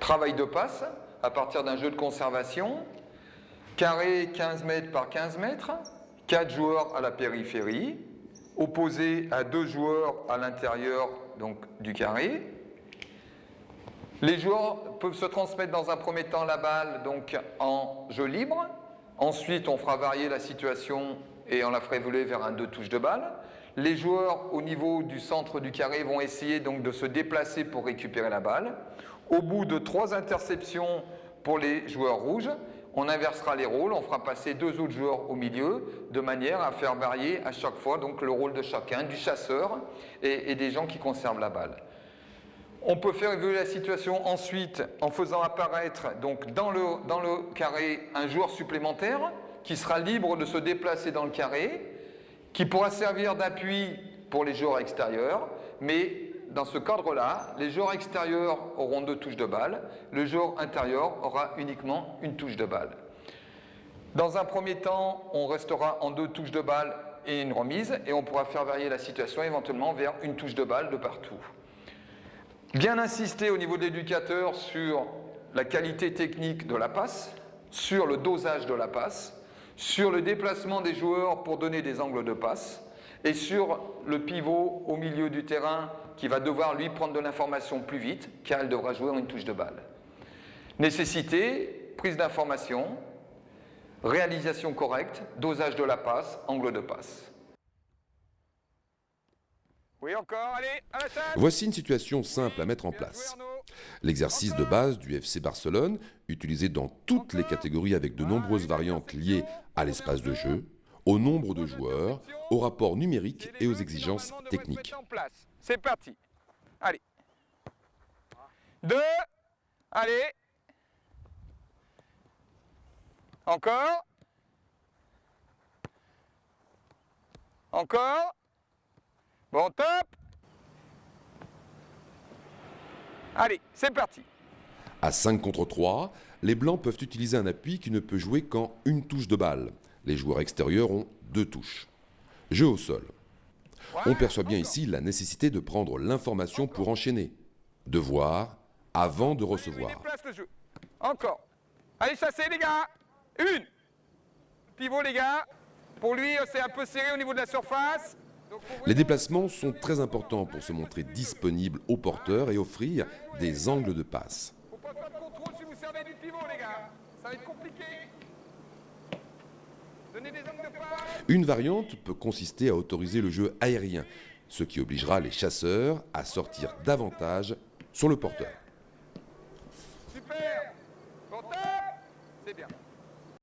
Travail de passe à partir d'un jeu de conservation. Carré 15 mètres par 15 mètres. 4 joueurs à la périphérie, opposés à 2 joueurs à l'intérieur donc, du carré. Les joueurs peuvent se transmettre dans un premier temps la balle donc, en jeu libre. Ensuite, on fera varier la situation et on la fera évoluer vers un 2 touches de balle. Les joueurs au niveau du centre du carré vont essayer donc de se déplacer pour récupérer la balle. Au bout de 3 interceptions pour les joueurs rouges, on inversera les rôles, on fera passer 2 autres joueurs au milieu, de manière à faire varier à chaque fois donc, le rôle de chacun, du chasseur et des gens qui conservent la balle. On peut faire évoluer la situation ensuite en faisant apparaître donc, dans le carré un joueur supplémentaire qui sera libre de se déplacer dans le carré, qui pourra servir d'appui pour les joueurs extérieurs, mais dans ce cadre-là, les joueurs extérieurs auront 2 touches de balle, le joueur intérieur aura uniquement une touche de balle. Dans un premier temps, on restera en 2 touches de balle et une remise, et on pourra faire varier la situation éventuellement vers une touche de balle de partout. Bien insister au niveau de l'éducateur sur la qualité technique de la passe, sur le dosage de la passe, sur le déplacement des joueurs pour donner des angles de passe, et sur le pivot au milieu du terrain qui va devoir lui prendre de l'information plus vite car elle devra jouer en une touche de balle. Nécessité, prise d'information, réalisation correcte, dosage de la passe, angle de passe. Oui encore, allez, à la table. Voici une situation simple à mettre en place. L'exercice de base du FC Barcelone, utilisé dans toutes les catégories avec de nombreuses variantes liées à l'espace de jeu, au nombre de joueurs, au rapport numérique et aux exigences techniques. C'est parti. Allez. 2. Allez. Encore. Encore. Bon, top. Allez, c'est parti. À 5 contre 3, les blancs peuvent utiliser un appui qui ne peut jouer qu'en une touche de balle. Les joueurs extérieurs ont 2 touches. Jeu au sol. On perçoit bien ici la nécessité de prendre l'information pour enchaîner, de voir avant de recevoir. Le jeu. Encore. Allez chasser les gars. 1. Pivot les gars. Pour lui c'est un peu serré au niveau de la surface. Les déplacements sont très importants pour se montrer disponible aux porteurs et offrir des angles de passe. Faut pas faire de contrôle si vous servez du pivot les gars. Ça va être compliqué. Donnez des angles de passe. Une variante peut consister à autoriser le jeu aérien, ce qui obligera les chasseurs à sortir davantage sur le porteur. Super. Bon, top.